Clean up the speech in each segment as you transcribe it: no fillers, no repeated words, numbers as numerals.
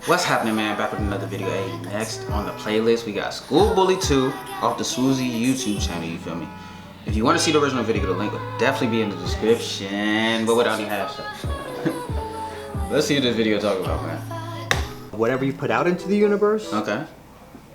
What's happening, man? Back with another video. Hey, next on the playlist, we got School Bully 2 off the Swoozie YouTube channel, you feel me? If you want to see the original video, the link will definitely be in the description, but without any hashtags. Let's see what this video talk about, man. Whatever you put out into the universe, Okay.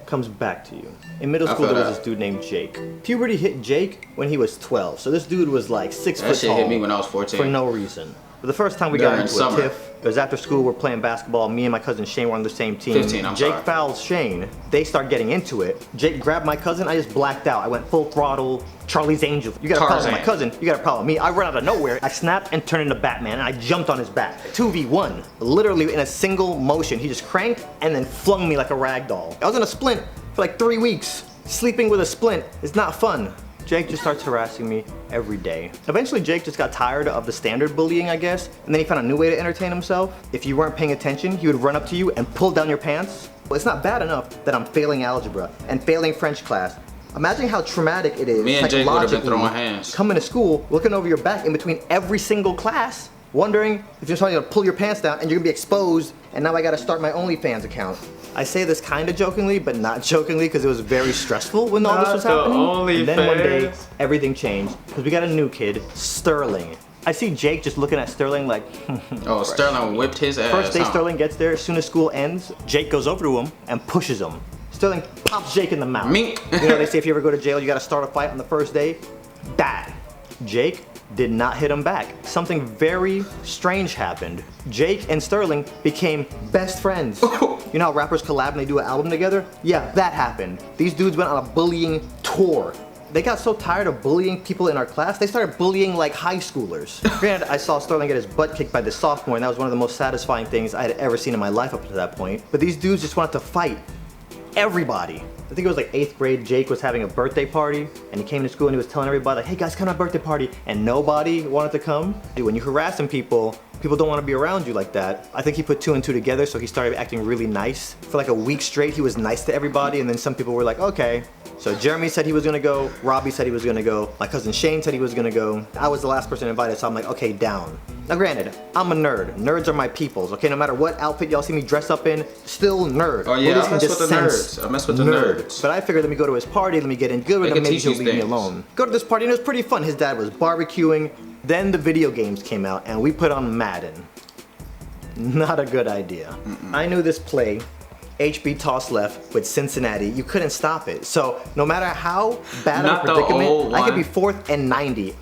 comes back to you. In middle school, there was this dude named Jake. Puberty hit Jake when he was 12, so this dude was like 6 foot tall. That shit hit me when I was 14. For no reason. But the first time we got into a tiff, it was after school, we're playing basketball, me and my cousin Shane were on the same team. 15, I'm Jake sorry. fouls Shane, they start getting into it. Jake grabbed my cousin, I just blacked out. I went full throttle, Charlie's Angel. You got a problem with my cousin, you got a problem with me. I run out of nowhere, I snapped and turned into Batman, and I jumped on his back. 2v1, literally in a single motion. He just cranked and then flung me like a rag doll. I was in a splint for like 3 weeks. Sleeping with a splint is not fun. Jake just starts harassing me every day. Eventually, Jake just got tired of the standard bullying, I guess, and then he found a new way to entertain himself. If you weren't paying attention, he would run up to you and pull down your pants. Well, it's not bad enough that I'm failing algebra and failing French class. Imagine how traumatic it is Me and Jake would have been throwing psychologically hands. coming to school, looking over your back in between every single class, wondering if you're trying to pull your pants down and you're gonna be exposed, and now I gotta start my OnlyFans account. I say this kind of jokingly, but not jokingly, because it was very stressful when all this was happening. And then one day, everything changed, because we got a new kid, Sterling. I see Jake just looking at Sterling like, Oh, Sterling whipped his ass. First day Sterling gets there, as soon as school ends, Jake goes over to him and pushes him. Sterling pops Jake in the mouth. Mink. You know, they say if you ever go to jail, you gotta start a fight on the first day. Bad. Jake did not hit him back. Something very strange happened. Jake and Sterling became best friends. You know how rappers collab and they do an album together? Yeah, that happened. These dudes went on a bullying tour. They got so tired of bullying people in our class, they started bullying like high schoolers. Granted, I saw Sterling get his butt kicked by this sophomore, and that was one of the most satisfying things I had ever seen in my life up to that point. But these dudes just wanted to fight everybody. I think it was like 8th grade, Jake was having a birthday party, and he came to school and he was telling everybody like, hey guys, come to my birthday party, and nobody wanted to come. When you're harassing people, people don't want to be around you like that. I think he put 2 and 2 together, so he started acting really nice. For like a week straight, he was nice to everybody, and then some people were like, okay. So Jeremy said he was gonna go, Robbie said he was gonna go, my cousin Shane said he was gonna go. I was the last person invited, so I'm like, okay, down. Now granted, I'm a nerd. Nerds are my peoples, okay? No matter what outfit y'all see me dress up in, still nerd. Oh yeah, Bullies I can mess just with the sense nerds. I mess with the nerds. But I figured let me go to his party, let me get in good with him, maybe he'll leave me alone. Go to this party and it was pretty fun. His dad was barbecuing. Then the video games came out and we put on Madden. Not a good idea. I knew this play, HB toss left with Cincinnati, you couldn't stop it. So no matter how bad of a predicament, I could be 4th and 90.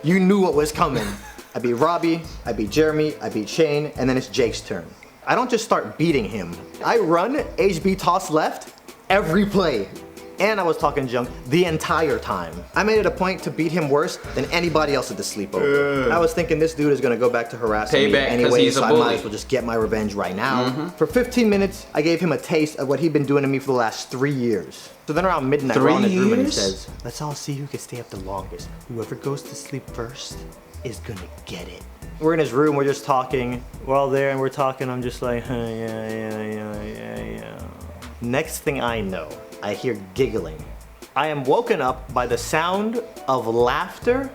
You knew what was coming. I beat Robbie, I beat Jeremy, I beat Shane, and then it's Jake's turn. I don't just start beating him. I run HB toss left every play. And I was talking junk the entire time. I made it a point to beat him worse than anybody else at the sleepover. I was thinking this dude is gonna go back to harassing me anyway, so I might as well just get my revenge right now. For 15 minutes, I gave him a taste of what he'd been doing to me for the last 3 years. So then around midnight, we're on his room and he says, let's all see who can stay up the longest. Whoever goes to sleep first is gonna get it. We're in his room, we're just talking. We're all there and we're talking, I'm just like, yeah. Next thing I know, I hear giggling. I am woken up by the sound of laughter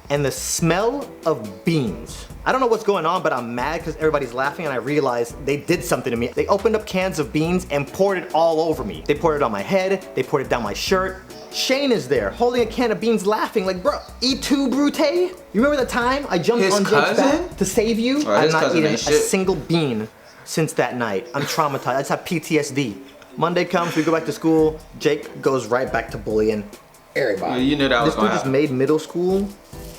and the smell of beans. I don't know what's going on, but I'm mad because everybody's laughing and I realize they did something to me. They opened up cans of beans and poured it all over me. They poured it on my head, they poured it down my shirt. Shane is there, holding a can of beans, laughing like, bro, eat too, Brute? You remember the time I jumped on Jake's back to save you? I've not eaten a single bean since that night. I'm traumatized, I just have PTSD. Monday comes, we go back to school, Jake goes right back to bullying everybody. You knew that was gonna happen. This dude just made middle school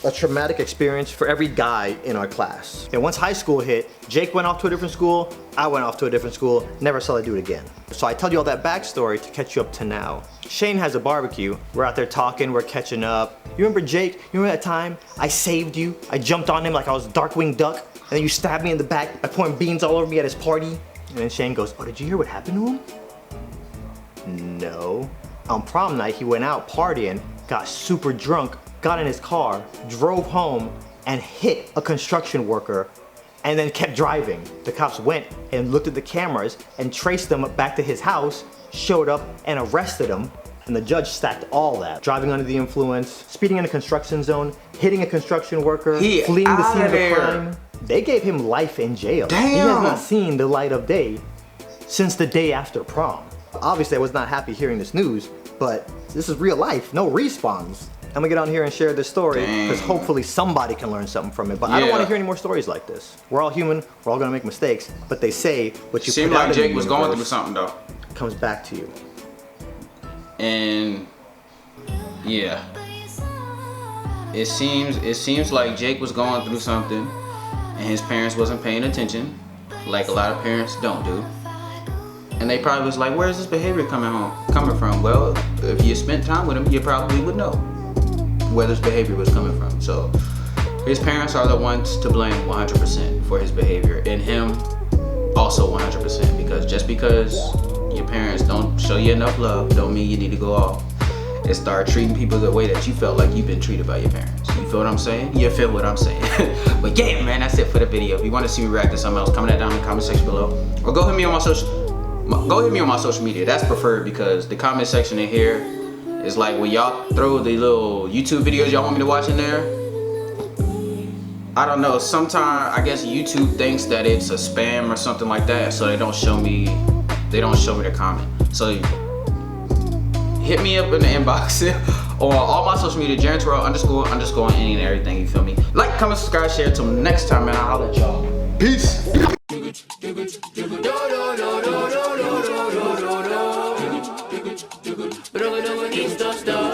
a traumatic experience for every guy in our class. And once high school hit, Jake went off to a different school, I went off to a different school, never saw that dude again. So I tell you all that backstory to catch you up to now. Shane has a barbecue, we're out there talking, we're catching up. You remember Jake, you remember that time I saved you? I jumped on him like I was Darkwing Duck, and then you stabbed me in the back by pouring beans all over me at his party? And then Shane goes, oh, did you hear what happened to him? No. On prom night, he went out partying, got super drunk, got in his car, drove home, and hit a construction worker, and then kept driving. The cops went and looked at the cameras and traced them back to his house, showed up and arrested him, and the judge stacked all that. Driving under the influence, speeding in a construction zone, hitting a construction worker, fleeing the scene of the crime. they gave him life in jail. Damn. He has not seen the light of day since the day after prom. Obviously, I was not happy hearing this news, but this is real life, no respawns. I'm gonna get on here and share this story because hopefully somebody can learn something from it. But I don't want to hear any more stories like this. We're all human, we're all gonna make mistakes, but they say what you Seemed put out like in the Jake was going through universe something though. comes back to you. And yeah, it seems like Jake was going through something and his parents wasn't paying attention, like a lot of parents don't do. And they probably was like, where's this behavior coming from? Well, if you spent time with him, you probably would know where this behavior was coming from. So his parents are the ones to blame 100% for his behavior, and him also 100%, because just because your parents don't show you enough love don't mean you need to go off and start treating people the way that you felt like you've been treated by your parents. You feel what I'm saying? You feel what I'm saying? But yeah, man, that's it for the video. If you want to see me react to something else, comment that down in the comment section below, or go hit me on my social media. That's preferred, because the comment section in here is like when y'all throw the little YouTube videos y'all want me to watch in there. I don't know, sometimes I guess YouTube thinks that it's a spam or something like that, so they don't show me the comment. So hit me up in the inbox or all my social media, Jarentterrell _ any and everything, you feel me? Like, comment, subscribe, share. Till next time, man, I'll holler at y'all. Peace. Stop.